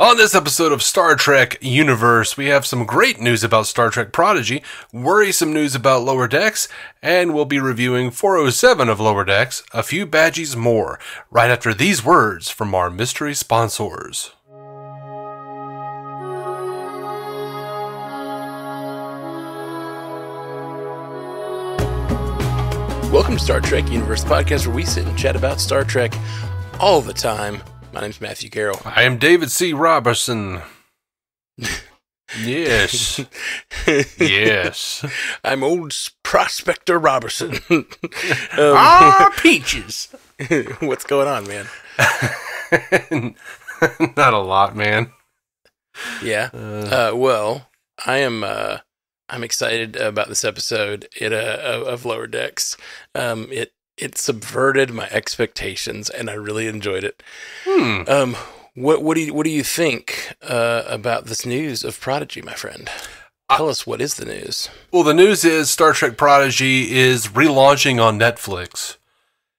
On this episode of Star Trek Universe, we have some great news about Star Trek Prodigy, worrisome news about Lower Decks, and we'll be reviewing 407 of Lower Decks, a few Badgeys more, right after these words from our mystery sponsors. Welcome to Star Trek Universe, the podcast where we sit and chat about Star Trek all the time. My name's Matthew Carroll. I am David C. Roberson. Yes. Yes. I'm old Prospector Roberson. Peaches. What's going on, man? Not a lot, man. Yeah. Well, I'm excited about this episode of Lower Decks. It subverted my expectations, and I really enjoyed it. What do you think about this news of Prodigy, my friend? Tell us, what is the news? Well, the news is Star Trek Prodigy is relaunching on Netflix.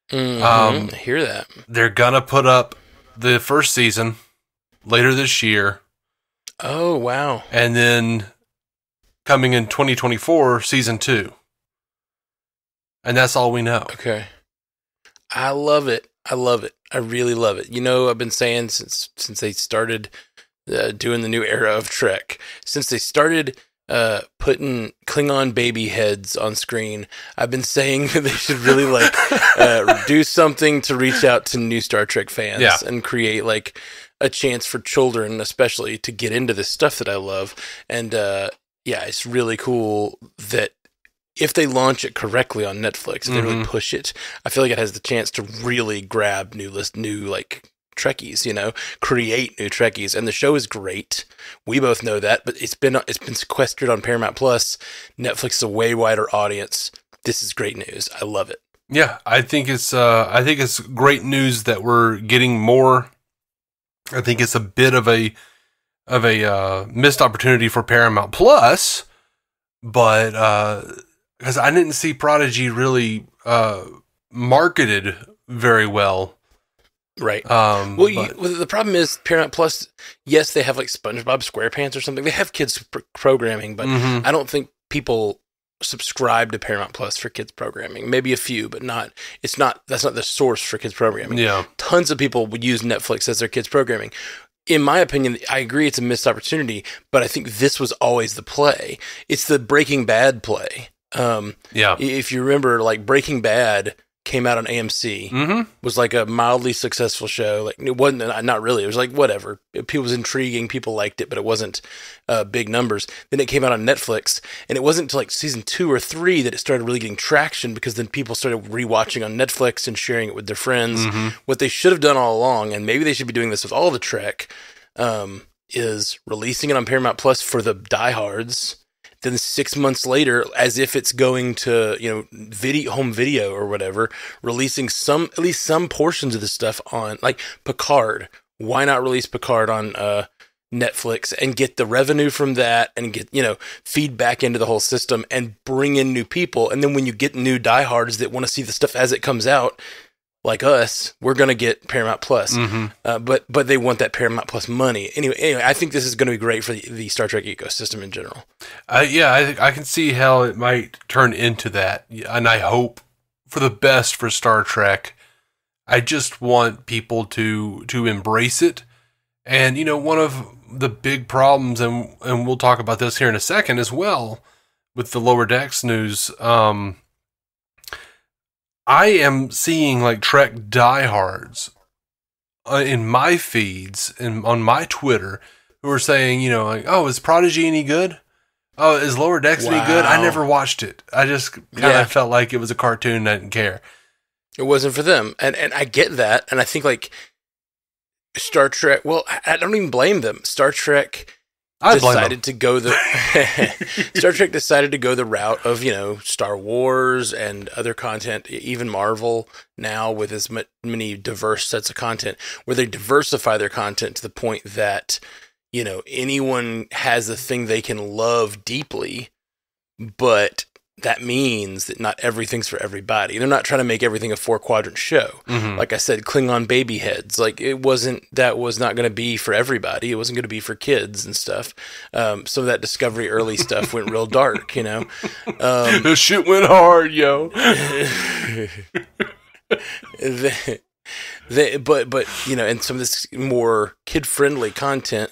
I hear that. They're gonna put up the first season later this year. Oh, wow. And then coming in 2024, season 2. And that's all we know. Okay. I love it. I really love it. You know, I've been saying since they started doing the new era of Trek, since they started putting Klingon baby heads on screen, I've been saying that they should really do something to reach out to new Star Trek fans and create like a chance for children, especially, to get into this stuff that I love. And it's really cool that if they launch it correctly on Netflix, if they really push it, I feel like it has the chance to really grab new Trekkies, create new Trekkies. And the show is great. We both know that, but it's been sequestered on Paramount Plus. Netflix is a way wider audience. This is great news. I love it. Yeah, I think it's great news that we're getting more. I think it's a bit of a missed opportunity for Paramount Plus, but because I didn't see Prodigy really marketed very well. Right. The problem is Paramount Plus, yes, they have like SpongeBob SquarePants or something. They have kids programming, but I don't think people subscribe to Paramount Plus for kids programming. Maybe a few, but that's not the source for kids programming. Yeah. Tons of people would use Netflix as their kids programming. In my opinion, I agree it's a missed opportunity, but I think this was always the play. It's the Breaking Bad play. If you remember, like, Breaking Bad came out on AMC, was like a mildly successful show. Like, it wasn't, not really. It was like, whatever. It was intriguing. People liked it, but it wasn't big numbers. Then it came out on Netflix, and it wasn't until like season 2 or 3 that it started really getting traction, because then people started rewatching on Netflix and sharing it with their friends. What they should have done all along, and maybe they should be doing this with all the Trek, is releasing it on Paramount Plus for the diehards. Then 6 months later, as if it's going to, home video or whatever, releasing at least some portions of the stuff on, like Picard. Why not release Picard on Netflix and get the revenue from that and get, feed back into the whole system and bring in new people? And then when you get new diehards that want to see the stuff as it comes out, like us, we're going to get Paramount Plus. But they want that Paramount Plus money. Anyway, I think this is going to be great for the Star Trek ecosystem in general. I can see how it might turn into that. And I hope for the best for Star Trek. I just want people to embrace it. And, one of the big problems, and we'll talk about this here in a second as well, with the Lower Decks news, I am seeing like Trek diehards in my feeds and on my Twitter who are saying, oh, is Prodigy any good? Oh, is Lower Decks any good? I never watched it. I just kind of felt like it was a cartoon and I didn't care. It wasn't for them. And I get that. And I think like Star Trek, well, I don't even blame them. Star Trek decided to go the route of, Star Wars and other content, even Marvel now, with as many diverse sets of content, where they diversify their content to the point that, anyone has a thing they can love deeply, but that means that not everything's for everybody. They're not trying to make everything a 4-quadrant show. Like I said, Klingon baby heads. Like that was not going to be for everybody. It wasn't going to be for kids and stuff. Some of that Discovery early stuff went real dark, The shit went hard, yo. But and some of this more kid-friendly content,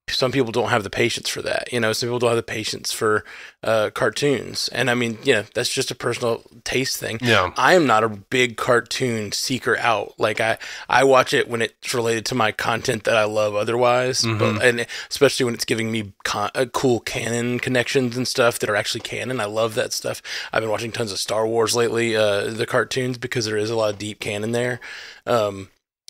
some people don't have the patience for that. Some people don't have the patience for cartoons. And I mean, that's just a personal taste thing. Yeah. I am not a big cartoon seeker out. Like I watch it when it's related to my content that I love otherwise. And especially when it's giving me cool canon connections and stuff that are actually canon. I love that stuff. I've been watching tons of Star Wars lately, the cartoons, because there is a lot of deep canon there.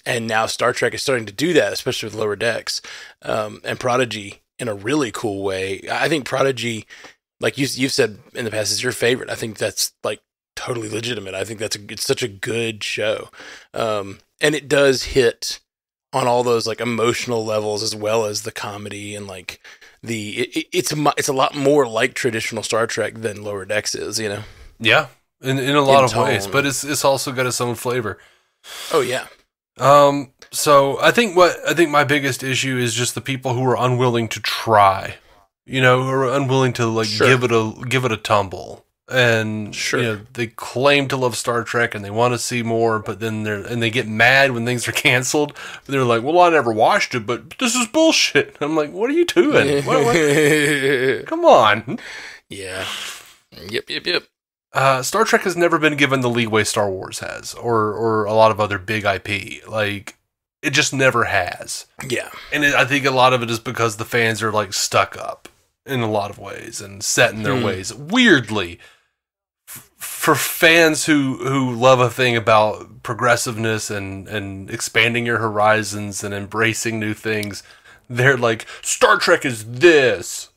And now Star Trek is starting to do that, especially with Lower Decks, and Prodigy in a really cool way. I think Prodigy, like you've said in the past, is your favorite. I think that's like totally legitimate. I think it's such a good show, and it does hit on all those like emotional levels as well as the comedy and like it's a lot more like traditional Star Trek than Lower Decks is. Yeah, in a lot of ways, but it's also got its own flavor. Oh yeah. So I think my biggest issue is just the people who are unwilling to try, who are unwilling to like give it a tumble. And they claim to love Star Trek and they want to see more, but then they get mad when things are canceled. But they're like, "Well, I never watched it, but this is bullshit." I'm like, "What are you doing? What? Come on." Yeah. Yep. Star Trek has never been given the leeway Star Wars has, or a lot of other big IP. Like, it just never has. Yeah. And I think a lot of it is because the fans are, like, stuck up in a lot of ways and set in their ways. Weirdly, for fans who love a thing about progressiveness and expanding your horizons and embracing new things, they're like, Star Trek is this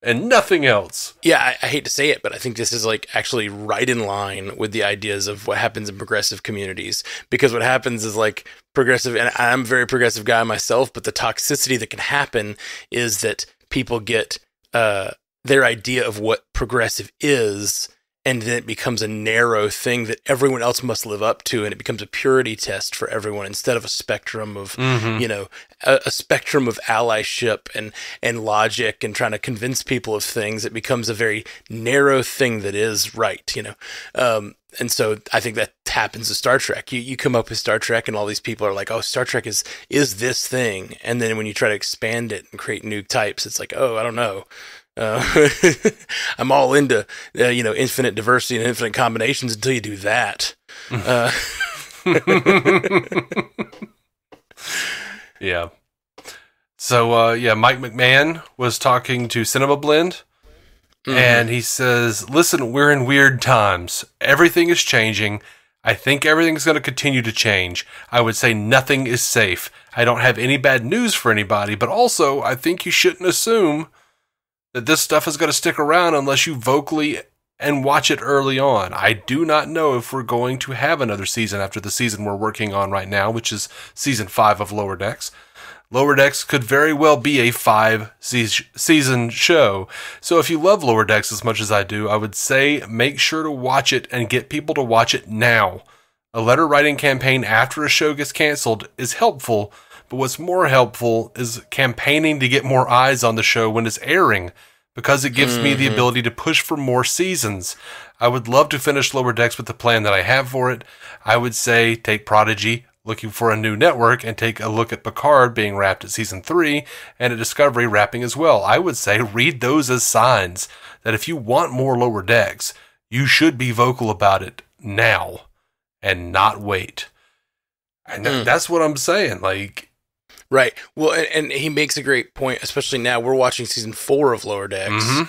and nothing else. Yeah, I hate to say it, but I think this is like actually right in line with the ideas of what happens in progressive communities. Because what happens is like progressive, and I'm a very progressive guy myself, but the toxicity that can happen is that people get their idea of what progressive is, and then it becomes a narrow thing that everyone else must live up to, and it becomes a purity test for everyone instead of a spectrum of, a spectrum of allyship and logic and trying to convince people of things. It becomes a very narrow thing that is right, and so I think that happens to Star Trek. You come up with Star Trek and all these people are like, oh, Star Trek is this thing. And then when you try to expand it and create new types, it's like, oh, I don't know. I'm all into, infinite diversity and infinite combinations until you do that. Yeah. So, Mike McMahon was talking to Cinema Blend, and he says, listen, we're in weird times. Everything is changing. I think everything's going to continue to change. I would say nothing is safe. I don't have any bad news for anybody, but also I think you shouldn't assume that this stuff is going to stick around unless you vocally and watch it early on. I do not know if we're going to have another season after the season we're working on right now, which is season 5 of Lower Decks. Lower Decks could very well be a 5-season show. So if you love Lower Decks as much as I do, I would say make sure to watch it and get people to watch it now. A letter writing campaign after a show gets canceled is helpful, but what's more helpful is campaigning to get more eyes on the show when it's airing, because it gives me the ability to push for more seasons. I would love to finish Lower Decks with the plan that I have for it. I would say take Prodigy, looking for a new network, and take a look at Picard being wrapped at season 3, and at Discovery wrapping as well. I would say read those as signs that if you want more Lower Decks, you should be vocal about it now and not wait. And that's what I'm saying. Like, right. Well, and he makes a great point, especially now we're watching season 4 of Lower Decks.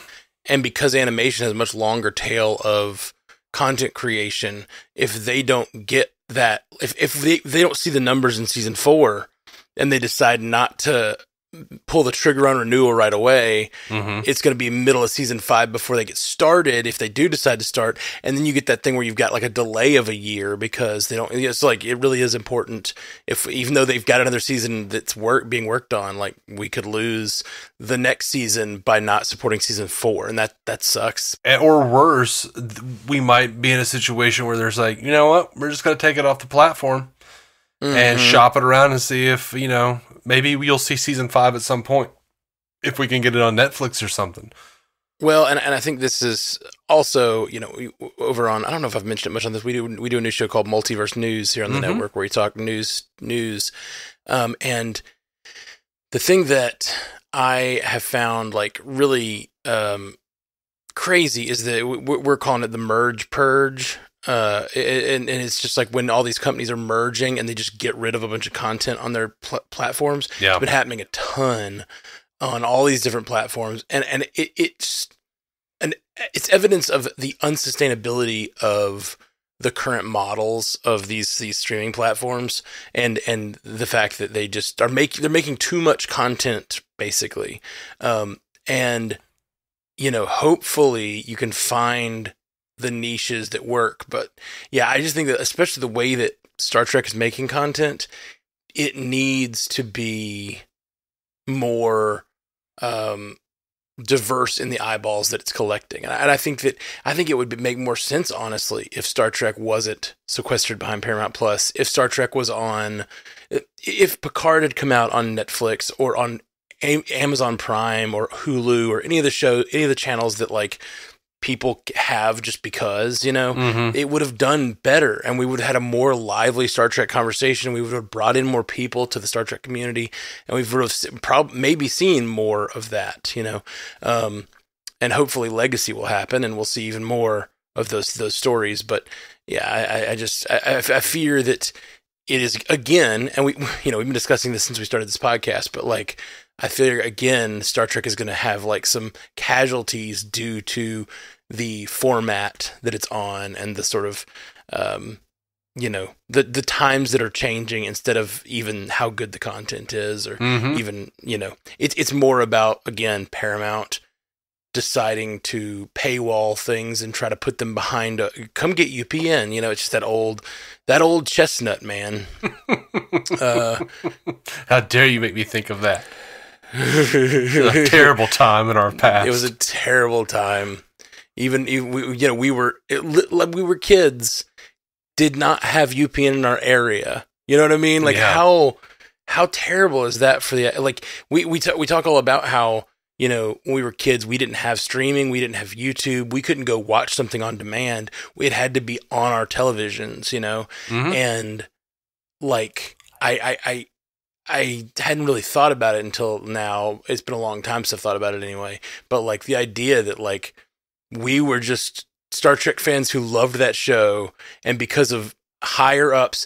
And because animation has a much longer tail of content creation, if they don't get that, if they don't see the numbers in season 4 and they decide not to pull the trigger on renewal right away. It's going to be middle of season 5 before they get started, if they do decide to start. And then you get that thing where you've got like a delay of a year because they don't, it's like, it really is important even though they've got another season that's being worked on, like we could lose the next season by not supporting season 4. And that sucks. Or worse, we might be in a situation where there's like, you know what, we're just going to take it off the platform and shop it around and see if, maybe you'll see season 5 at some point if we can get it on Netflix or something. Well, and I think this is also, over on, I don't know if I've mentioned it much on this. We do a new show called Multiverse News here on the network where we talk news. And the thing that I have found like really crazy is that we're calling it the merge purge. And it's just like when all these companies are merging and they just get rid of a bunch of content on their platforms. Yeah. It's been happening a ton on all these different platforms, and it's evidence of the unsustainability of the current models of these streaming platforms, and the fact that they just are they're making too much content basically, and hopefully you can find the niches that work. But yeah, I just think that especially the way that Star Trek is making content, it needs to be more diverse in the eyeballs that it's collecting. And I think it would make more sense, honestly, if Star Trek wasn't sequestered behind Paramount Plus, if Star Trek was if Picard had come out on Netflix or on Amazon Prime or Hulu or any of the channels that like people have just because, it would have done better, and we would have had a more lively Star Trek conversation. We would have brought in more people to the Star Trek community, and we would have maybe seen more of that, and hopefully legacy will happen and we'll see even more of those stories. But yeah, I fear that it is, again, and we've been discussing this since we started this podcast, but like, I feel again, Star Trek is going to have like some casualties due to the format that it's on and the sort of, the times that are changing instead of even how good the content is, or even, it's more about, again, Paramount deciding to paywall things and try to put them behind come get UPN. It's just that old chestnut, man. How dare you make me think of that? It was a terrible time in our past. It was a terrible time. Even we were kids, did not have UPN in our area. You know what I mean? Like how terrible is that for the, like we talk all about how, when we were kids, we didn't have streaming, we didn't have YouTube, we couldn't go watch something on demand. It had to be on our televisions, and like I hadn't really thought about it until now. It's been a long time since I've thought about it anyway. But like the idea that like we were just Star Trek fans who loved that show, and because of higher ups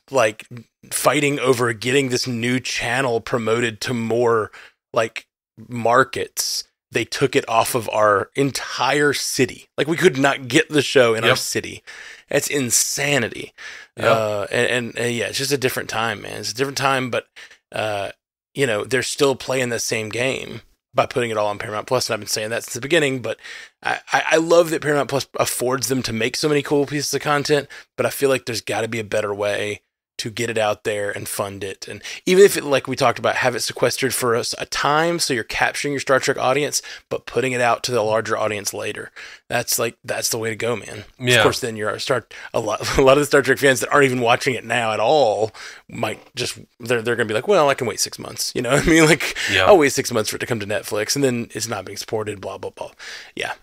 like fighting over getting this new channel promoted to more like markets, they took it off of our entire city. Like we could not get the show in our city. That's insanity. Yep. And yeah, it's just a different time, man. It's a different time, but they're still playing the same game by putting it all on Paramount Plus. And I've been saying that since the beginning, but I love that Paramount Plus affords them to make so many cool pieces of content, but I feel like there's got to be a better way to get it out there and fund it. And even if it, like we talked about, have it sequestered for a time, so you're capturing your Star Trek audience, but putting it out to the larger audience later. That's the way to go, man. Yeah. Of course, then a lot of the Star Trek fans that aren't even watching it now at all might just, they're going to be like, well, I can wait 6 months. You know what I mean? Like, I'll wait 6 months for it to come to Netflix, and then it's not being supported, blah, blah, blah. Yeah.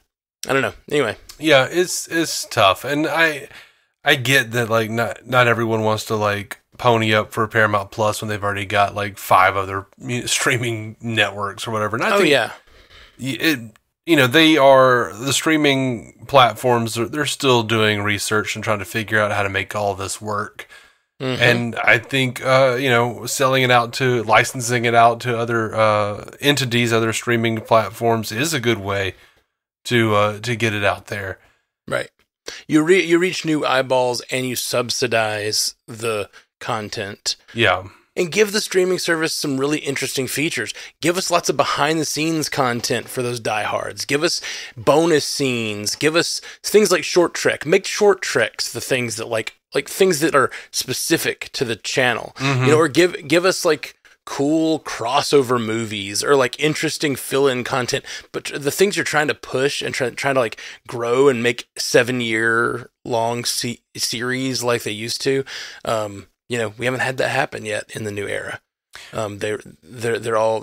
I don't know. Anyway. Yeah, it's tough. And I get that, like, not everyone wants to, like, pony up for Paramount Plus when they've already got, like, 5 other streaming networks or whatever. And I think they are, the streaming platforms, they're still doing research and trying to figure out how to make all this work. Mm-hmm. And I think, selling it out licensing it out to other entities, other streaming platforms is a good way to get it out there. Right. You reach new eyeballs and you subsidize the content. Yeah. and give the streaming service some really interesting features. Give us lots of behind-the-scenes content for those diehards. Give us bonus scenes. Give us things like Short Trek. Make Short Treks the things that like things that are specific to the channel. Or give us like cool crossover movies or like interesting fill-in content, but the things you're trying to push and trying to like grow and make 7-year long series like they used to, we haven't had that happen yet in the new era. They're all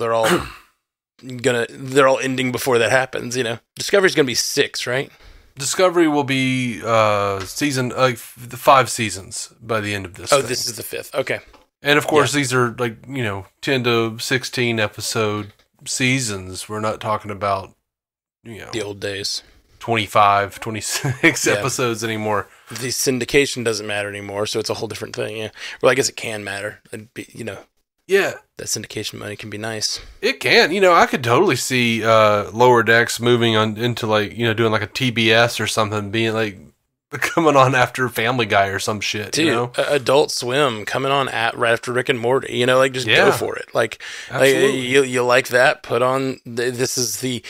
ending before that happens. Discovery's gonna be 6, right? Discovery will be season 5 seasons by the end of this. Oh, thing. This is the 5th. Okay. And of course, these are 10 to 16 episode seasons. We're not talking about, the old days, 25, 26 episodes anymore. The syndication doesn't matter anymore, so it's a whole different thing. Yeah. Well, I guess it can matter. It'd be, Yeah. That syndication money can be nice. It can. I could totally see Lower Decks moving on into doing like a TBS or something, being coming on after Family Guy or some shit. Dude, Adult Swim coming on right after Rick and Morty. Just go for it. You like that? Put on. This is the.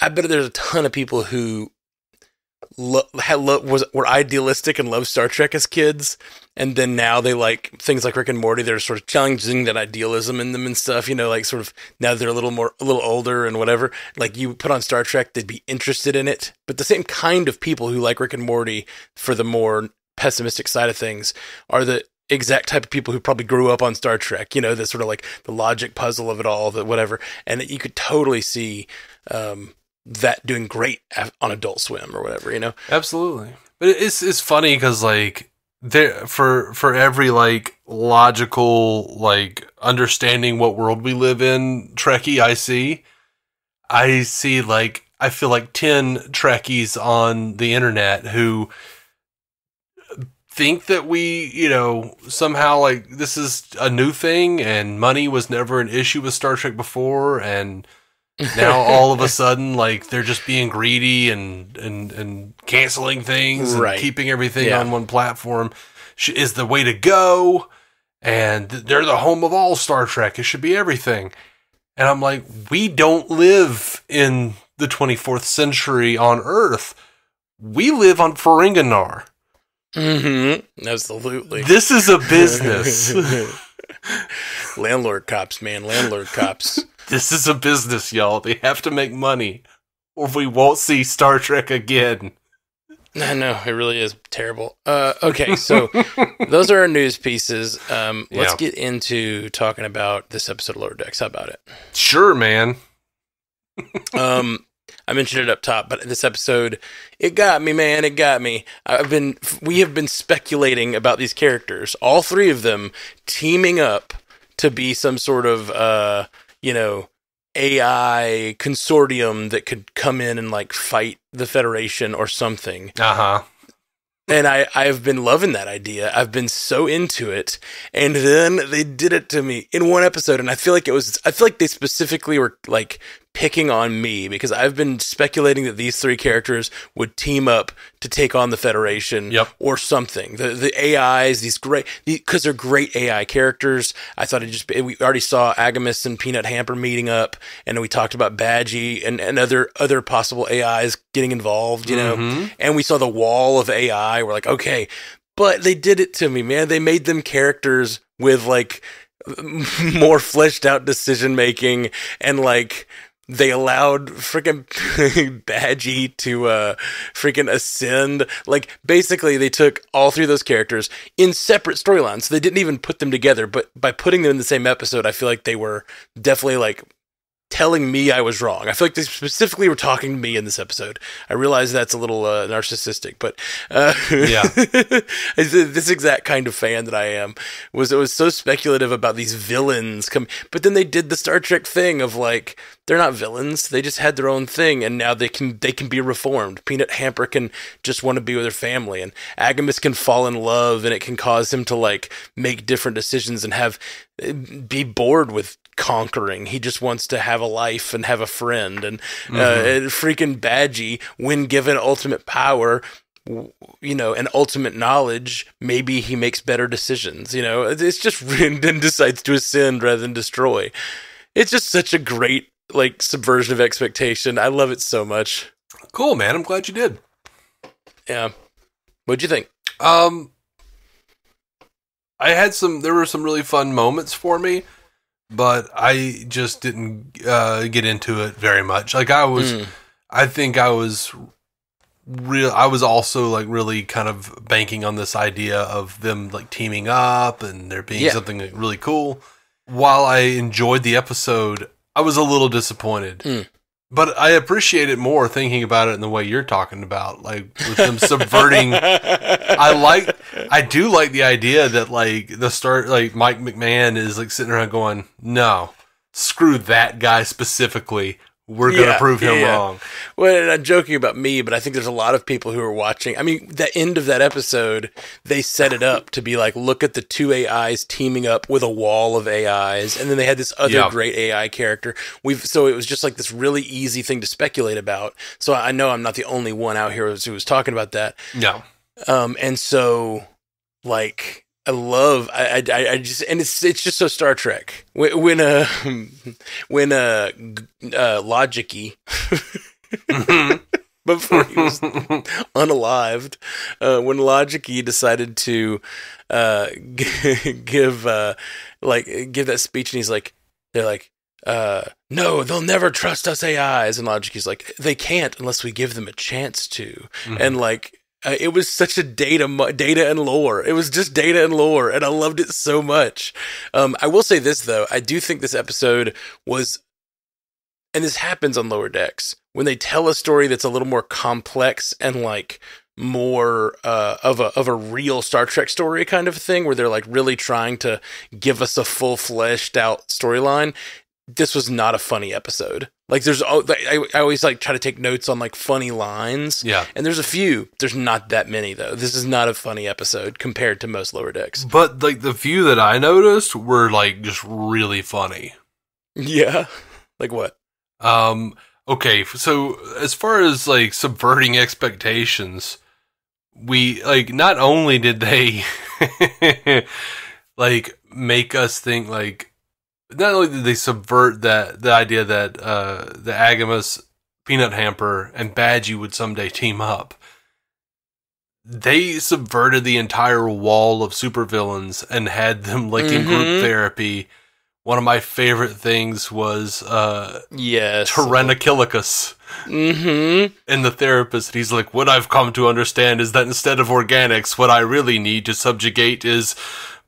I bet there's a ton of people who were idealistic and loved Star Trek as kids, and then now they like things like Rick and Morty. They're sort of challenging that idealism in them and stuff. Sort of now they're a little older and whatever. Like you put on Star Trek, they'd be interested in it. But the same kind of people who like Rick and Morty for the more pessimistic side of things are the exact type of people who probably grew up on Star Trek. The sort of like the logic puzzle of it all, the whatever. And you could totally see that doing great on Adult Swim or whatever. Absolutely. But it's funny because there for every logical understanding what world we live in Trekkie I feel like 10 Trekkies on the internet who think that we somehow this is a new thing and money was never an issue with Star Trek before, and now all of a sudden they're just being greedy and canceling things and keeping everything on one platform is the way to go, and they're the home of all Star Trek. It should be everything. And I'm like, we don't live in the 24th century on Earth. We live on Ferenginar. Mm-hmm. Absolutely. This is a business. Landlord cops, man. Landlord cops. This is a business, y'all. They have to make money, or we won't see Star Trek again. I know, it really is terrible. Okay, so those are our news pieces. Let's get into talking about this episode of Lower Decks. How about it? Sure, man. I mentioned it up top, but this episode, it got me, man. It got me. We have been speculating about these characters, all 3 of them teaming up to be some sort of, AI consortium that could come in and fight the Federation or something. And I've been loving that idea. I've been so into it. And then they did it to me in one episode. And I feel like they specifically were picking on me because I've been speculating that these 3 characters would team up to take on the Federation or something. The AIs, because they're great AI characters. I thought we already saw AGIMUS and Peanut Hamper meeting up, and we talked about Badgey and other possible AIs getting involved, and we saw the wall of AI. We're like, okay, but they did it to me, man. They made them characters with more fleshed out decision making, and they allowed freaking Badgey to freaking ascend. Basically, they took all 3 of those characters in separate storylines. So they didn't even put them together, but by putting them in the same episode, I feel like they were definitely telling me I was wrong. I feel like they specifically were talking to me in this episode. I realize that's a little narcissistic, but this exact kind of fan that I am was so speculative about these villains but then they did the Star Trek thing of they're not villains. They just had their own thing, and now they can be reformed. Peanut Hamper can just want to be with her family, and AGIMUS can fall in love, and it can cause him to make different decisions and be bored with conquering. He just wants to have a life and have a friend. And freaking Badgey, when given ultimate power, and ultimate knowledge, maybe he makes better decisions. It's just then decides to ascend rather than destroy. It's just such a great subversion of expectation. I love it so much. Cool, man. I'm glad you did. Yeah. What'd you think? There were some really fun moments for me, but I just didn't get into it very much. I think I was also really kind of banking on this idea of them teaming up and there being something really cool. While I enjoyed the episode, I was a little disappointed. But I appreciate it more thinking about it in the way you're talking about, with them subverting. I do like the idea that Mike McMahon is sitting around going, no, screw that guy specifically. We're going to prove him wrong. Well, and I'm joking about me, but I think there's a lot of people who are watching. I mean, the end of that episode, they set it up to be look at the two AIs teaming up with a wall of AIs, and then they had this other great AI character. So it was just this really easy thing to speculate about. So I know I'm not the only one out here who was talking about that. No. And so, I love, I just, and it's just so Star Trek. When Logicy, before he was unalived, when Logicy decided to give that speech, and he's no, they'll never trust us AIs, and Logicy's they can't unless we give them a chance to, and it was such a data and lore. It was just data and lore, and I loved it so much. I will say this, though. I do think this episode was, and this happens on Lower Decks, when they tell a story that's a little more complex and more of a real Star Trek story kind of thing, where they're really trying to give us a full fleshed out storyline. This was not a funny episode. I always try to take notes on funny lines. Yeah. And there's a few. There's not that many though. This is not a funny episode compared to most Lower Decks. But the few that I noticed were just really funny. Yeah. Like what? Okay. So as far as subverting expectations, we not only did they make us think not only did they subvert the idea that the AGIMUS, Peanut Hamper, and Badgey would someday team up, they subverted the entire wall of supervillains and had them in group therapy. One of my favorite things was Tyrannochillicus. And the therapist, he's what I've come to understand is that instead of organics, what I really need to subjugate is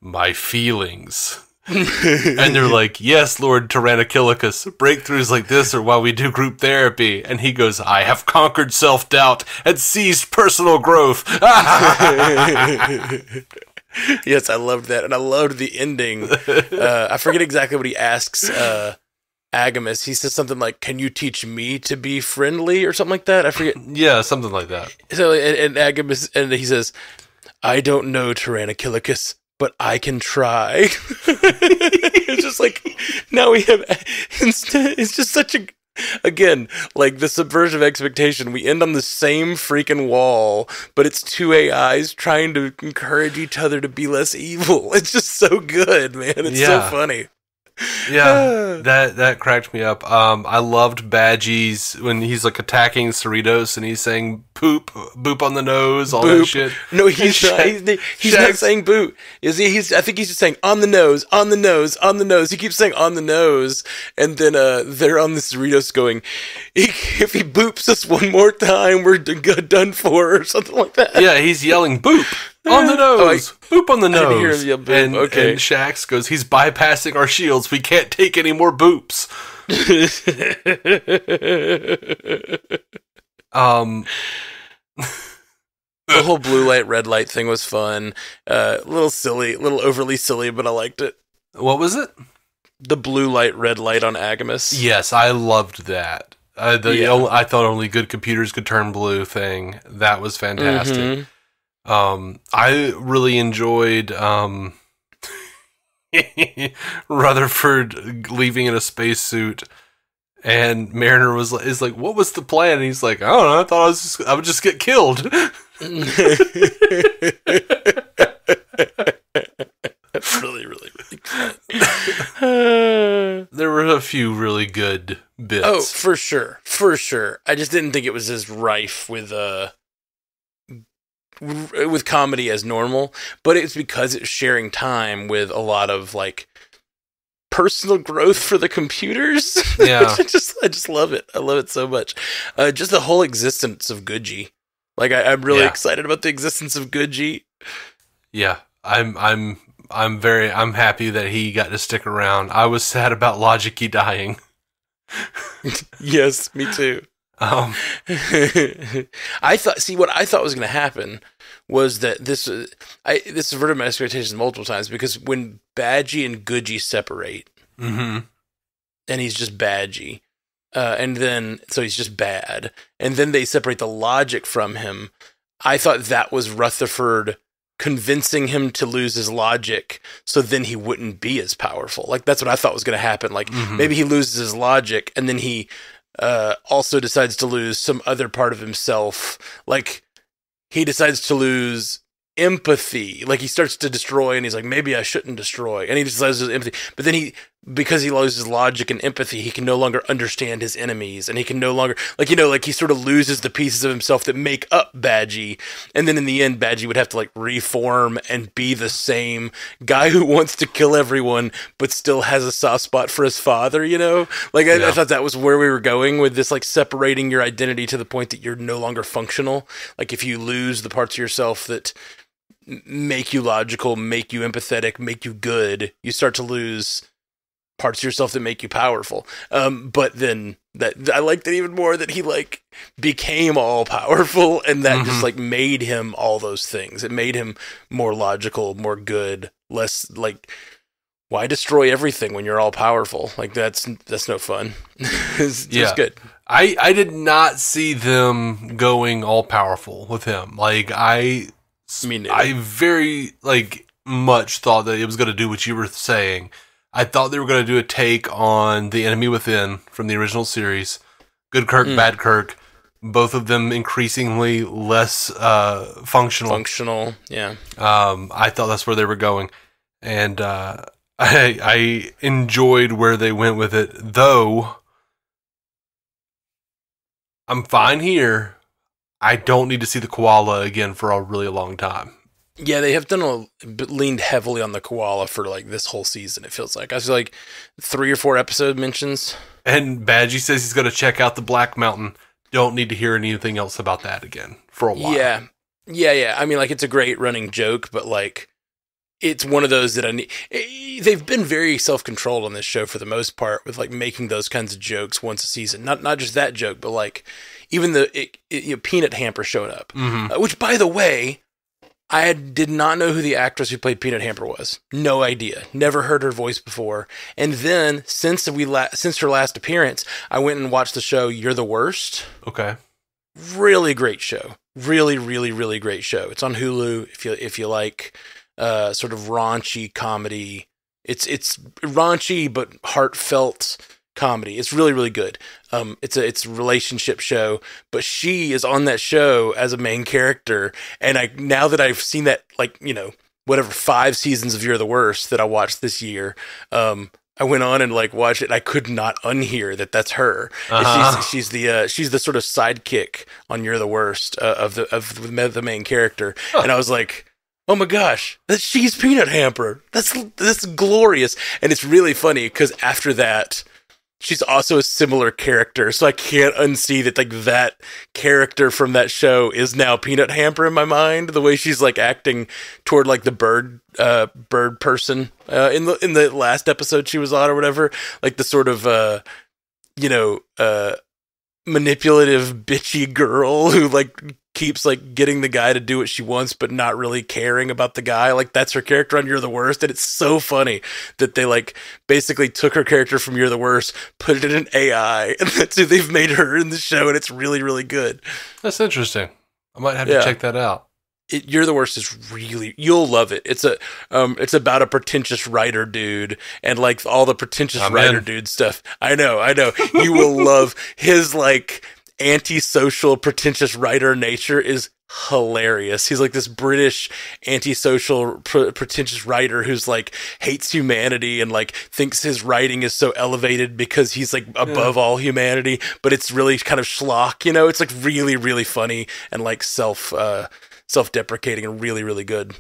my feelings. And they're yes, Lord Tyrannochillicus, breakthroughs like this are why we do group therapy. And he goes, I have conquered self-doubt and seized personal growth. Yes, I loved that. And I loved the ending. I forget exactly what he asks AGIMUS. He says something can you teach me to be friendly or something like that? I forget. Yeah, something like that. So, and AGIMUS, and he says, I don't know, Tyrannochillicus, but I can try. It's just now we have, instead, it's just such a, again, the subversion of expectation. We end on the same freaking wall, but it's two AIs trying to encourage each other to be less evil. It's just so good, man. It's so funny. Yeah, that cracked me up. I loved Badgeys when he's attacking Cerritos and he's saying boop on the nose, all that shit. No, he's not saying boop. Is he? I think he's just saying on the nose, on the nose, on the nose. He keeps saying on the nose, and then they're on the Cerritos going, if he boops us one more time, we're done for, or something like that. Yeah, he's yelling boop. On the nose! Boop on the nose! I didn't hear him yell boop. Okay. And Shax goes, he's bypassing our shields. We can't take any more boops. The whole blue light, red light thing was fun. A little silly, a little overly silly, but I liked it. What was it? The blue light, red light on AGIMUS. Yes, I loved that. I thought only good computers could turn blue thing. That was fantastic. I really enjoyed Rutherford leaving in a spacesuit, and Mariner is like, "What was the plan?" And he's like, "I don't know. I thought I would just get killed." That's really, really, really fun. There were a few really good bits. Oh, for sure. For sure. I just didn't think it was as rife with comedy as normal, but it's because it's sharing time with a lot of like personal growth for the computers. Yeah. I just love it. I love it so much. Just the whole existence of Goodgy. Like I'm really excited about the existence of Goodgy. Yeah. I'm happy that he got to stick around. I was sad about Logicy dying. Yes, me too. What I thought was going to happen was that this subverted my expectations multiple times, because when Badgey and Goodgy separate, mm-hmm. and he's just Badgey, and then so he's just bad, and then they separate the logic from him. I thought that was Rutherford convincing him to lose his logic, so then he wouldn't be as powerful. Like that's what I thought was going to happen. Like maybe he loses his logic, and then he also decides to lose some other part of himself. Like he decides to lose empathy. Like he starts to destroy, and he's like, maybe I shouldn't destroy. And he decides to lose empathy. But then because he loses logic and empathy, he can no longer understand his enemies, and he can no longer, like he sort of loses the pieces of himself that make up Badgey. And then in the end, Badgey would have to like reform and be the same guy who wants to kill everyone, but still has a soft spot for his father, Like I thought that was where we were going with this, like separating your identity to the point that you're no longer functional. Like if you lose the parts of yourself that make you logical, make you empathetic, make you good, you start to lose parts of yourself that make you powerful. But then that I liked it even more that he like became all powerful, and that just like made him all those things. It made him more logical, more good, less like, why destroy everything when you're all powerful? Like that's no fun. It's just good. I did not see them going all powerful with him. Like I very like much thought that it was going to do what you were saying. I thought they were going to do a take on The Enemy Within from the original series. Good Kirk, Bad Kirk. Both of them increasingly less functional. Yeah. I thought that's where they were going. And I enjoyed where they went with it. Though, I'm fine here. I don't need to see the koala again for a really long time. Yeah, they have leaned heavily on the koala for like this whole season. It feels like I feel like 3 or 4 episode mentions. And Badgey says he's going to check out the Black Mountain. Don't need to hear anything else about that again for a while. Yeah. I mean, like it's a great running joke, but like it's one of those that I need. They've been very self-controlled on this show for the most part, with like making those kinds of jokes once a season. Not just that joke, but like even the Peanut Hamper showing up, which by the way, I did not know who the actress who played Peanut Hamper was. No idea. Never heard her voice before. And then, since her last appearance, I went and watched the show You're the Worst. Okay. Really great show. Really, really, really great show. It's on Hulu if you like sort of raunchy comedy. It's raunchy but heartfelt comedy. It's really, really good. It's a relationship show, but she is on that show as a main character. And now that I've seen that, like, 5 seasons of You're the Worst that I watched this year, I went on and like watched it. And I could not unhear that that's her. She's the sort of sidekick on You're the Worst of the main character. Huh. And I was like, oh my gosh, she's Peanut Hamper. That's glorious. And it's really funny because after that, she's also a similar character, so I can't unsee that like that character from that show is now Peanut Hamper in my mind. The way she's like acting toward like the bird person in the last episode she was on or whatever, like the sort of manipulative bitchy girl who like keeps like getting the guy to do what she wants but not really caring about the guy. Like that's her character on You're the Worst, and it's so funny that they like basically took her character from You're the Worst, put it in an AI, and that's who they've made her in the show, and it's really, really good. That's interesting. I might have to check that out. You're the Worst is really, you'll love it. It's about a pretentious writer dude and like all the pretentious writer dude stuff. I know. You will love his like antisocial, pretentious writer nature is hilarious. He's like this British antisocial, pretentious writer who's like hates humanity and like thinks his writing is so elevated because he's like above all humanity, but it's really kind of schlock, you know? It's like really, really funny and like self-deprecating and really, really good.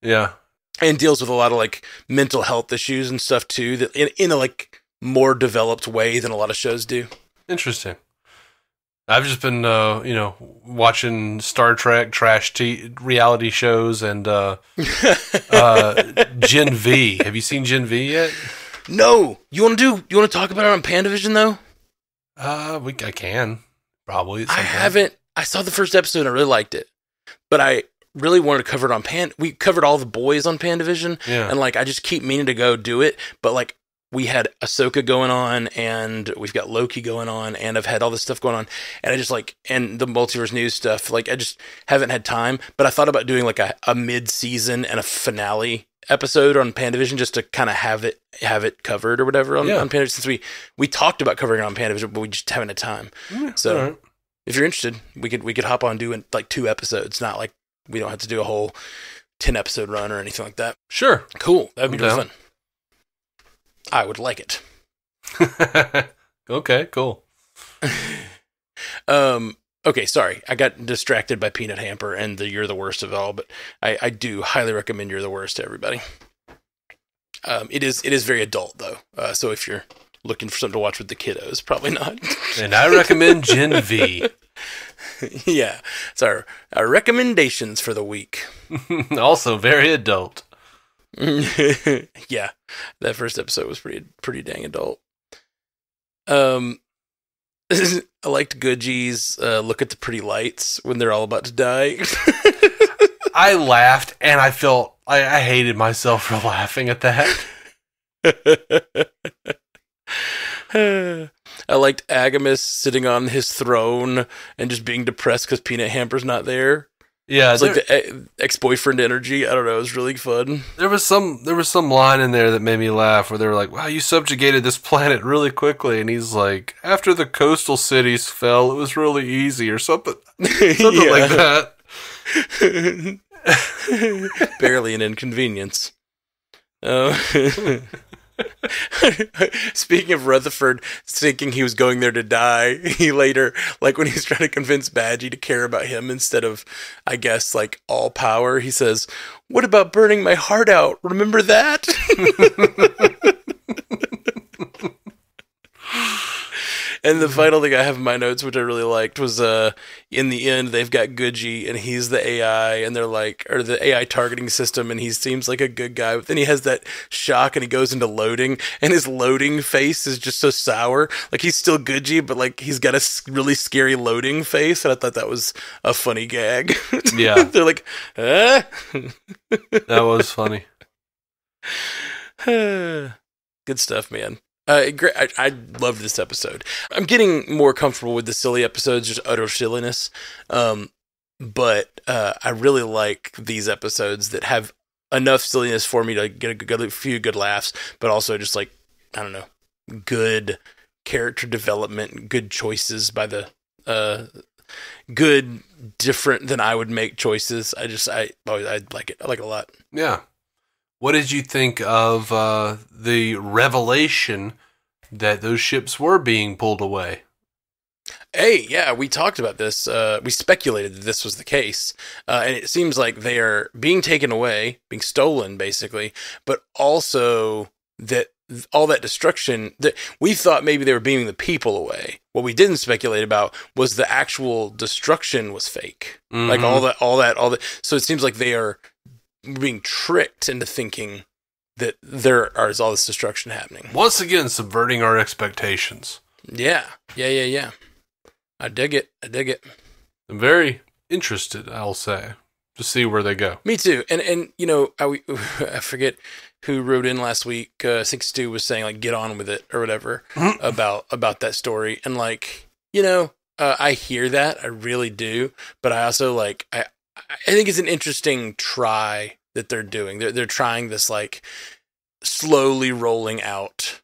Yeah. And deals with a lot of like mental health issues and stuff too, that in a like more developed way than a lot of shows do. Interesting. I've just been, watching Star Trek trash reality shows and Gen V. Have you seen Gen V yet? No. You want to talk about it on Pandavision though? I can probably. I haven't. I saw the first episode and I really liked it, but I really wanted to cover it on We covered all the boys on Pandavision, and like I just keep meaning to go do it, but like. We had Ahsoka going on, and we've got Loki going on, and I've had all this stuff going on, and I just like, and the multiverse news stuff, like I just haven't had time, but I thought about doing like a mid-season and a finale episode on Pandavision just to kind of have it covered or whatever on Pandavision, since we talked about covering it on Pandavision, but we just haven't had time. So if you're interested, we could hop on doing like 2 episodes, not like we don't have to do a whole 10 episode run or anything like that. Sure. Cool. That'd be really fun. I would like it. Okay, cool. Okay, sorry. I got distracted by Peanut Hamper and the You're the Worst of All, but I do highly recommend You're the Worst to everybody. It is very adult, though. So if you're looking for something to watch with the kiddos, probably not. And I recommend Gen V. Yeah. It's our recommendations for the week. Also very adult. Yeah, that first episode was pretty dang adult. I liked Goodgie's look at the pretty lights when they're all about to die. I laughed and I felt I hated myself for laughing at that. I liked AGIMUS sitting on his throne and just being depressed because Peanut Hamper's not there. Yeah, it's like the ex-boyfriend energy. I don't know. It was really fun. There was some line in there that made me laugh where they were like, "Wow, you subjugated this planet really quickly," and he's like, "After the coastal cities fell, it was really easy," or something like that. Barely an inconvenience. Speaking of Rutherford thinking he was going there to die, he later, like when he's trying to convince Badgey to care about him instead of, I guess, like all power, he says, "What about burning my heart out? Remember that?" And the final thing I have in my notes, which I really liked, was in the end, they've got Goodgie, and he's the AI, and they're like, or the AI targeting system, and he seems like a good guy, but then he has that shock, and he goes into loading, and his loading face is just so sour. Like, he's still Goodgie, but, like, he's got a really scary loading face, and I thought that was a funny gag. Yeah. They're like, ah? That was funny. Good stuff, man. Great. I loved this episode. I'm getting more comfortable with the silly episodes, just utter silliness. But I really like these episodes that have enough silliness for me to get a few good laughs, but also just like, I don't know, good character development, good choices by the good, different than I would make choices. I like it. I like it a lot. Yeah. What did you think of the revelation that those ships were being pulled away? Hey, yeah, we talked about this. We speculated that this was the case. And it seems like they are being taken away, being stolen, basically, but also that all that destruction, that we thought maybe they were beaming the people away. What we didn't speculate about was the actual destruction was fake. Mm-hmm. Like all that. So it seems like they are being tricked into thinking that there is all this destruction happening. Once again, subverting our expectations. Yeah. I dig it. I'm very interested, I'll say, to see where they go. Me too. And you know, I forget who wrote in last week. I think Stu was saying like, get on with it or whatever about that story. And like, you know, I hear that. I really do. But I also like, I think it's an interesting try that they're doing. They're trying this like slowly rolling out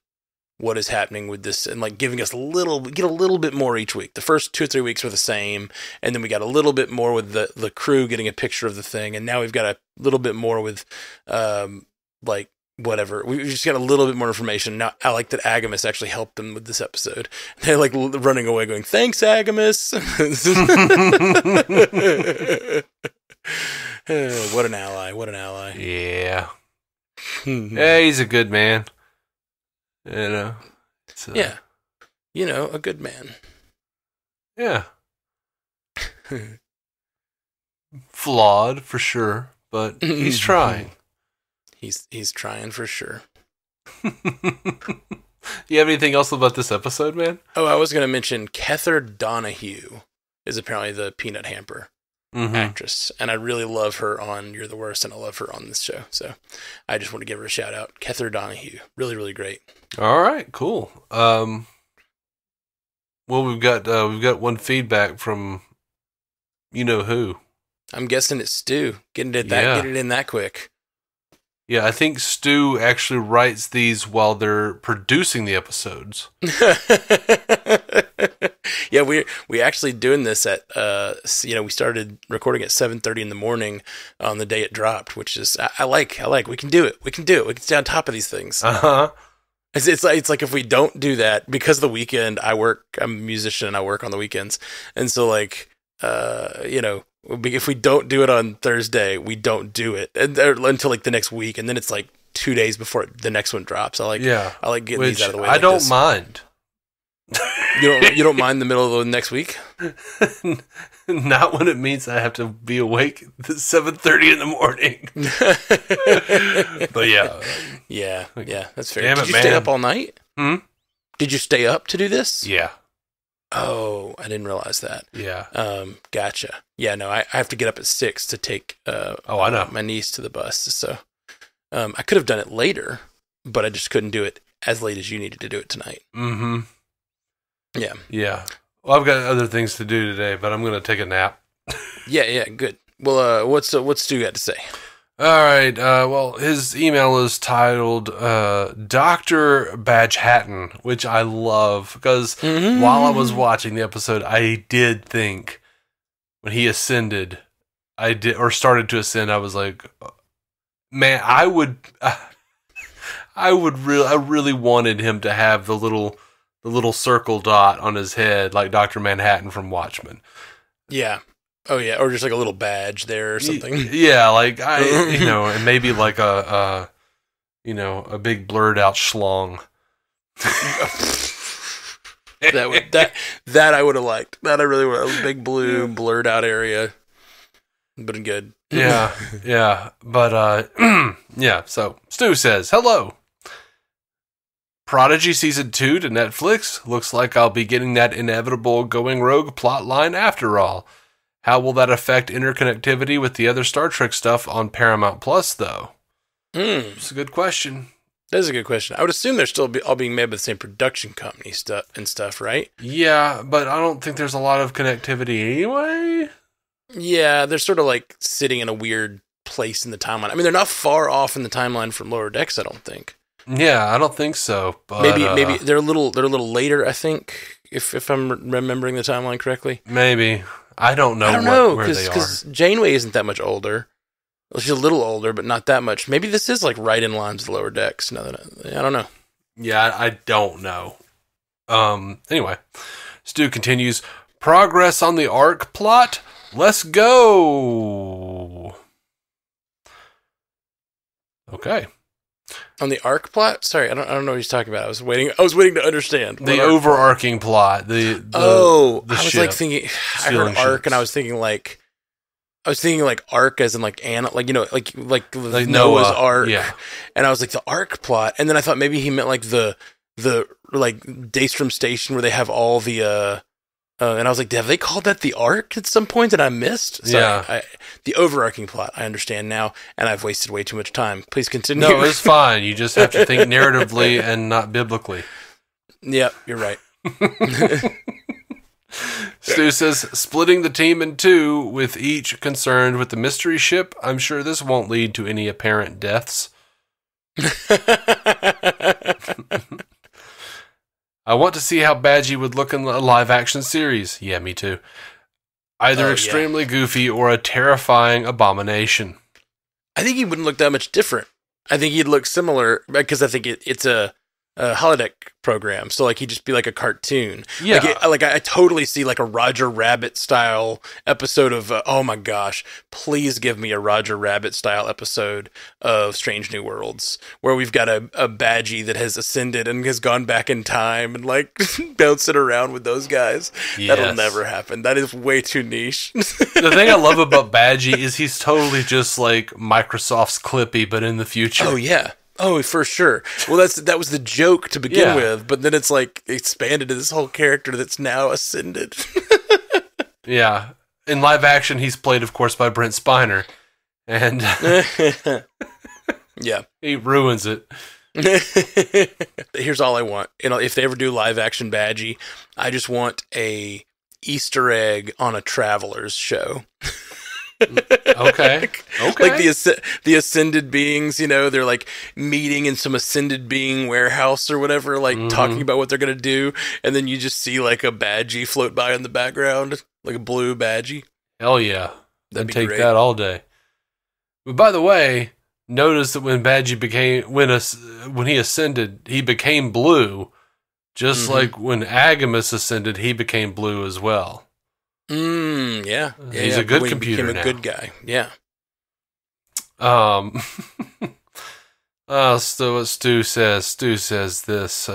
what is happening with this, and like giving us get a little bit more each week. The first 2 or 3 weeks were the same, and then we got a little bit more with the crew getting a picture of the thing, and now we've got a little bit more with like whatever. We just got a little bit more information. Now I like that AGIMUS actually helped them with this episode. They're like running away going, "Thanks, AGIMUS." What an ally. What an ally. Yeah. Yeah, he's a good man. You know. Yeah. You know, a good man. Yeah. Flawed for sure, but he's trying. He's trying for sure. You have anything else about this episode, man? Oh, I was going to mention Kether Donahue is apparently the Peanut Hamper actress, and I really love her on You're the Worst, and I love her on this show. So I just want to give her a shout out. Kether Donahue, really, really great. All right, cool. Well, we've got one feedback from you know who. I'm guessing it's Stu. Get it in that quick. Yeah, I think Stu actually writes these while they're producing the episodes. Yeah, we actually doing this at we started recording at 7:30 in the morning on the day it dropped, which is I like. We can do it. We can stay on top of these things. It's like if we don't do that, because of the weekend I'm a musician and I work on the weekends, and so like if we don't do it on Thursday, we don't do it until like the next week, and then it's like 2 days before the next one drops. I like getting these out of the way. I don't mind. You don't mind the middle of the next week? Not when it means I have to be awake at 7:30 in the morning. But yeah, that's fair. Damn Did you stay up all night? Did you stay up to do this? Yeah. Oh, I didn't realize that. Yeah. Gotcha. Yeah, no, I have to get up at 6 to take I know. my niece to the bus. So I could have done it later, but I just couldn't do it as late as you needed to do it tonight. Mm-hmm. Yeah. Yeah. Well, I've got other things to do today, but I'm going to take a nap. Yeah, good. Well, what's Stu got to say? All right. Well, his email is titled Dr. Badge Hatton, which I love because while I was watching the episode, I did think when he ascended, started to ascend, I was like, man, I really wanted him to have the little circle dot on his head like Dr. Manhattan from Watchmen. Yeah. Oh yeah, or just like a little badge there or something. Yeah, like and maybe like a big blurred out schlong. that I would have liked. That I really would have. A big blue blurred out area. But good. Yeah. But yeah, so Stu says, "Hello. Prodigy Season 2 to Netflix. Looks like I'll be getting that inevitable going rogue plotline after all. How will that affect interconnectivity with the other Star Trek stuff on Paramount Plus, though?" It's a good question. That is a good question. I would assume they're still all being made by the same production company stuff, right? Yeah, but I don't think there's a lot of connectivity anyway. Yeah, they're sort of like sitting in a weird place in the timeline. I mean, they're not far off in the timeline from Lower Decks, I don't think. Yeah, I don't think so. But maybe they're a little later, I think, if I'm remembering the timeline correctly. Maybe. I don't know where they are. Because Janeway isn't that much older. Well, she's a little older, but not that much. Maybe this is like right in line with Lower Decks. I don't know. Yeah, I don't know. Anyway, Stu continues. Progress on the ARC plot. Let's go. Okay. On the ARC plot? Sorry, I don't know what he's talking about. I was waiting to understand. The overarching plot. The I was ship. Like thinking, I heard ARC and I was thinking like ARC as in like Anna, like Noah's Ark. Yeah. And I was like the ARC plot, and then I thought maybe he meant like the like Daystrom Station where they have all the and I was like, have they called that the ARC at some point that I missed? Sorry, yeah. The overarching plot, I understand now, and I've wasted way too much time. Please continue. No, it's fine. You just have to think narratively and not biblically. Yep, you're right. Stu says, splitting the team in two, with each concerned with the mystery ship. I'm sure this won't lead to any apparent deaths. I want to see how Badgey would look in a live-action series. Yeah, me too. Either extremely goofy or a terrifying abomination. I think he wouldn't look that much different. I think he'd look similar because I think it's a holodeck program. So like he'd just be like a cartoon. Yeah. Like I totally see like a Roger Rabbit style episode of, oh my gosh, please give me a Roger Rabbit style episode of Strange New Worlds where we've got a Badgey that has ascended and has gone back in time and like bouncing around with those guys. Yes. That'll never happen. That is way too niche. The thing I love about Badgey is he's totally just like Microsoft's Clippy, but in the future. Oh, yeah. Oh, for sure. Well, that was the joke to begin with, but then it's like expanded to this whole character that's now ascended. Yeah. In live action, he's played, of course, by Brent Spiner. And yeah, he ruins it. Here's all I want. If they ever do live action Badgey, I just want a Easter egg on a Travelers show. Okay. Like the ascended beings, they're like meeting in some ascended being warehouse or whatever, like talking about what they're gonna do, and then you just see like a Badgey float by in the background, like a blue Badgey. Hell yeah, That'd be take great. that all day. But by the way, notice that when Badgey when he ascended, he became blue, just like when AGIMUS ascended, he became blue as well. Yeah. He's a good computer now. Became a good guy. Yeah. So what Stu says this,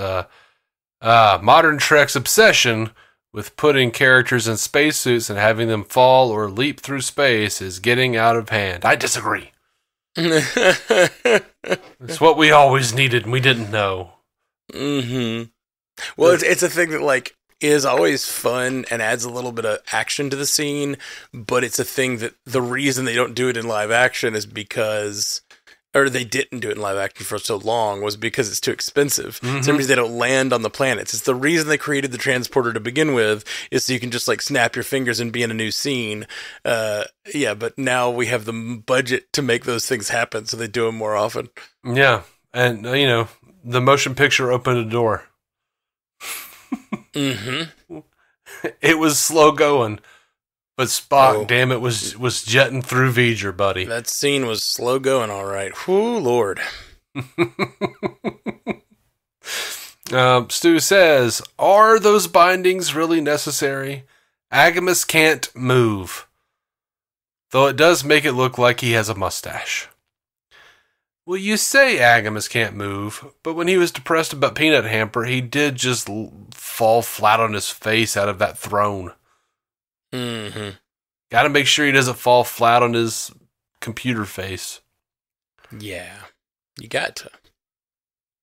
modern Trek's obsession with putting characters in spacesuits and having them fall or leap through space is getting out of hand. I disagree. It's what we always needed and we didn't know. Well, it's a thing that like is always fun and adds a little bit of action to the scene, but it's a thing that the reason they don't do it in live action is because, or they didn't do it in live action for so long, was because it's too expensive. Sometimes they don't land on the planets. It's the reason they created the transporter to begin with, is so you can just like snap your fingers and be in a new scene. But now we have the budget to make those things happen, so they do them more often. Yeah, and the motion picture opened a door. It was slow going, but Spock, damn it, was jetting through V'ger, buddy. That scene was slow going, all right. Whoo, Lord. Stu says, are those bindings really necessary? AGIMUS can't move, though it does make it look like he has a mustache. Well, you say AGIMUS can't move, but when he was depressed about Peanut Hamper, he did just fall flat on his face out of that throne. Gotta make sure he doesn't fall flat on his computer face. Yeah, you got to.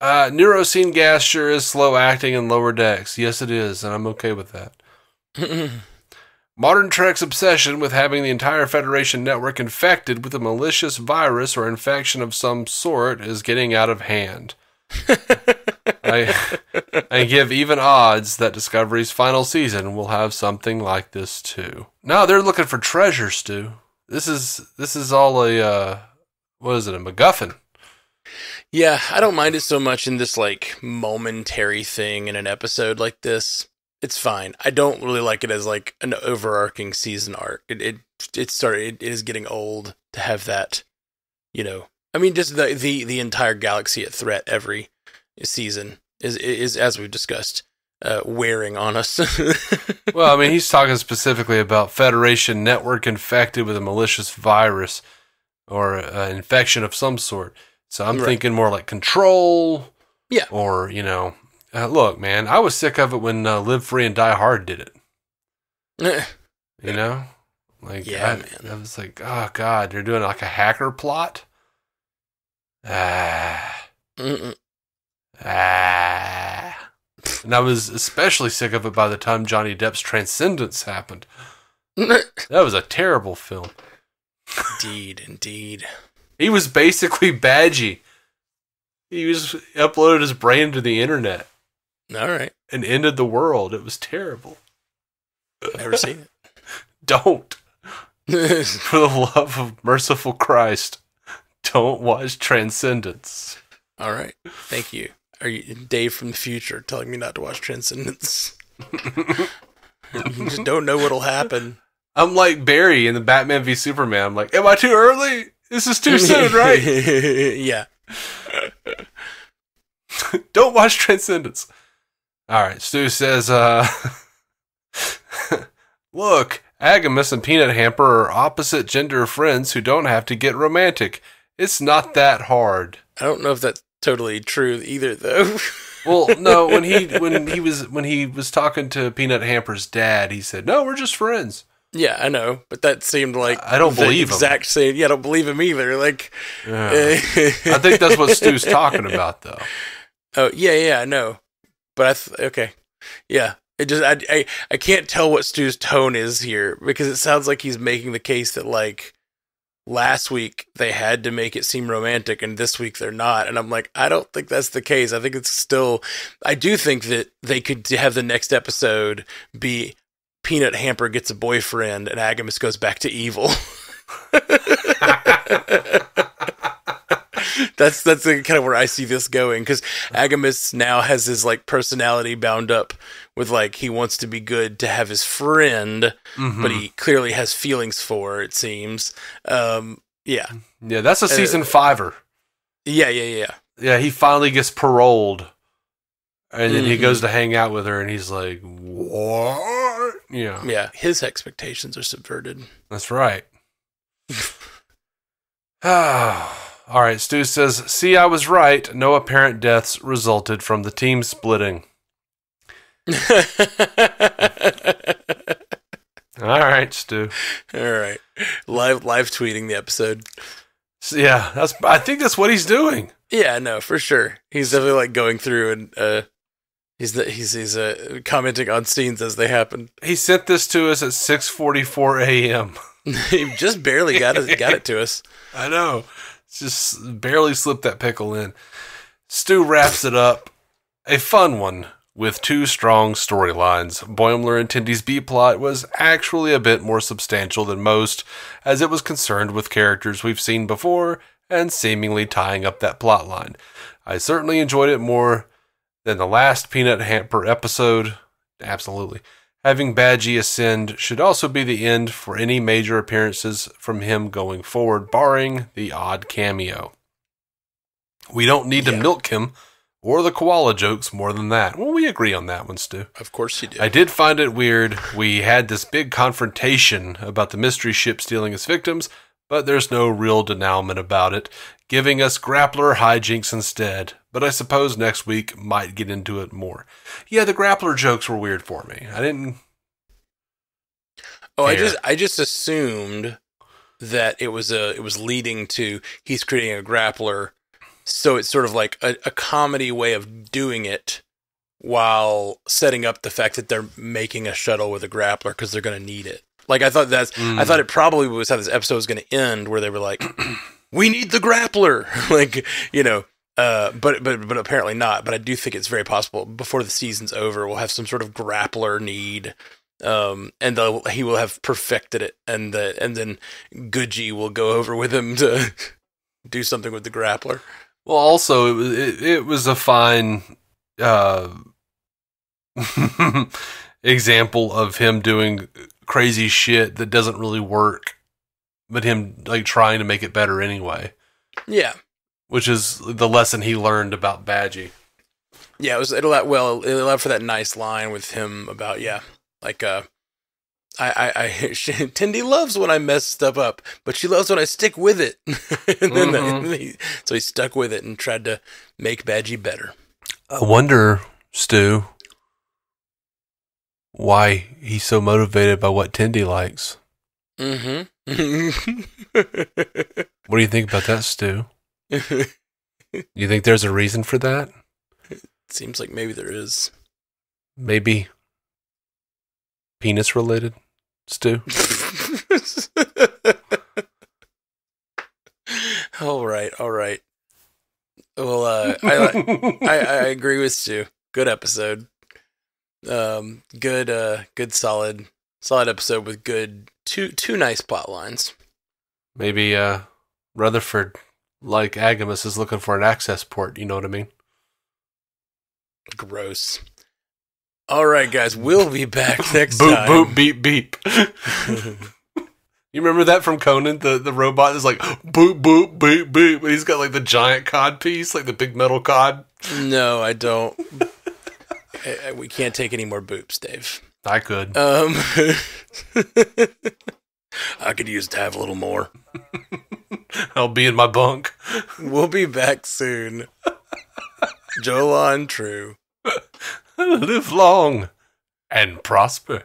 Neurocene gas sure is slow acting in lower decks. Yes, it is, and I'm okay with that. Modern Trek's obsession with having the entire Federation network infected with a malicious virus or infection of some sort is getting out of hand. I give even odds that Discovery's final season will have something like this too. No, they're looking for treasure, Stu. This is all a what is it, a MacGuffin? Yeah, I don't mind it so much in this like momentary thing in an episode like this. It's fine. I don't really like it as like an overarching season arc. It is getting old to have that, I mean, just the entire galaxy at threat every season is as we've discussed, wearing on us. Well, I mean, he's talking specifically about Federation network infected with a malicious virus or infection of some sort. So I'm thinking more like Control. Yeah. Or, look, man, I was sick of it when Live Free and Die Hard did it. Like, man. I was like, oh, God, they're doing like a hacker plot? And I was especially sick of it by the time Johnny Depp's Transcendence happened. That was a terrible film. Indeed. He was basically Badgey. He just uploaded his brain to the internet. All right. And ended the world. It was terrible. Never seen it. Don't. For the love of merciful Christ, don't watch Transcendence. All right. Thank you. are you Dave from the future telling me not to watch Transcendence? You just don't know what'll happen. I'm like Barry in the Batman v Superman. I'm like, am I too early? This is too soon, right? Yeah. Don't watch Transcendence. All right, Stu says, look, AGIMUS and Peanut Hamper are opposite gender friends who don't have to get romantic. It's not that hard. I don't know if that's totally true either, though. Well, no, when he was talking to Peanut Hamper's dad, he said, "No, we're just friends." Yeah, I know, but that seemed like I don't believe him. Exact same. Yeah, I don't believe him either. Like, yeah. I think that's what Stu's talking about, though. Oh yeah, I know. But okay, yeah. It just I can't tell what Stu's tone is here because it sounds like he's making the case that like last week they had to make it seem romantic and this week they're not, and I'm like, I don't think that's the case. I think it's still. I do think that they could have the next episode be Peanut Hamper gets a boyfriend and AGIMUS goes back to evil. That's kind of where I see this going, because AGIMUS now has his like personality bound up with like he wants to be good to have his friend, but he clearly has feelings for her, it seems. Yeah, that's a season 5er. Yeah. He finally gets paroled, and then he goes to hang out with her, and he's like, "What?" Yeah. His expectations are subverted. That's right. All right, Stu says, see, I was right. No apparent deaths resulted from the team splitting. All right, Stu. All right. Live tweeting the episode. Yeah, I think that's what he's doing. Yeah, no, for sure. He's definitely like going through and he's commenting on scenes as they happen. He sent this to us at 6:44 a.m. He just barely got it to us. I know. Just barely slipped that pickle in. Stu wraps it up. A fun one with 2 strong storylines. Boimler and Tindy's B-plot was actually a bit more substantial than most, as it was concerned with characters we've seen before and seemingly tying up that plot line. I certainly enjoyed it more than the last Peanut Hamper episode. Absolutely. Having Badgey ascend should also be the end for any major appearances from him going forward, barring the odd cameo. We don't need to milk him or the koala jokes more than that. Well, we agree on that one, Stu. Of course you do. I did find it weird. We had this big confrontation about the mystery ship stealing its victims, but there's no real denouement about it, giving us grappler hijinks instead. But I suppose next week might get into it more. Yeah, the grappler jokes were weird for me. I didn't. Oh, I just assumed that it was leading to he's creating a grappler, so it's sort of like a comedy way of doing it while setting up the fact that they're making a shuttle with a grappler because they're going to need it. Like I thought I thought it probably was how this episode was going to end, where they were like, "We need the grappler," like but apparently not. But I do think it's very possible before the season's over, we'll have some sort of grappler need, and he will have perfected it, and then Goodgy will go over with him to do something with the grappler. Well, also it was a fine example of him doing crazy shit that doesn't really work, but him like trying to make it better anyway. Yeah. Which is the lesson he learned about Badgey. Yeah, it allowed for that nice line with him about, Tindy loves when I mess stuff up, but she loves when I stick with it. So he stuck with it and tried to make Badgey better. I wonder, Stu, why he's so motivated by what Tindy likes. Mm-hmm. What do you think about that, Stu? You think there's a reason for that? It seems like maybe there is. Maybe penis related, Stu? All right. Well, I agree with Stu. Good episode. Good solid episode with good two nice plot lines. Maybe Rutherford, like AGIMUS, is looking for an access port. You know what I mean? Gross. All right, guys, we'll be back next boop, time. Boop, beep, beep. You remember that from Conan? The robot is like, boop, boop, beep, beep. And he's got like the giant cod piece, like the big metal cod. No, I don't. We can't take any more boops, Dave. I could. I could use to have a little more. I'll be in my bunk. We'll be back soon. Jolan True. Live long and prosper.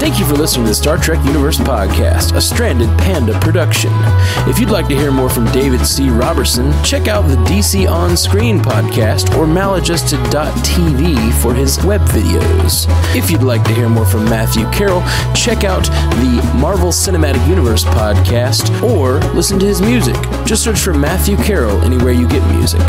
Thank you for listening to the Star Trek Universe Podcast, a Stranded Panda production. If you'd like to hear more from David C. Roberson, check out the DC On Screen podcast or maladjusted.tv for his web videos. If you'd like to hear more from Matthew Carroll, check out the Marvel Cinematic Universe podcast or listen to his music. Just search for Matthew Carroll anywhere you get music.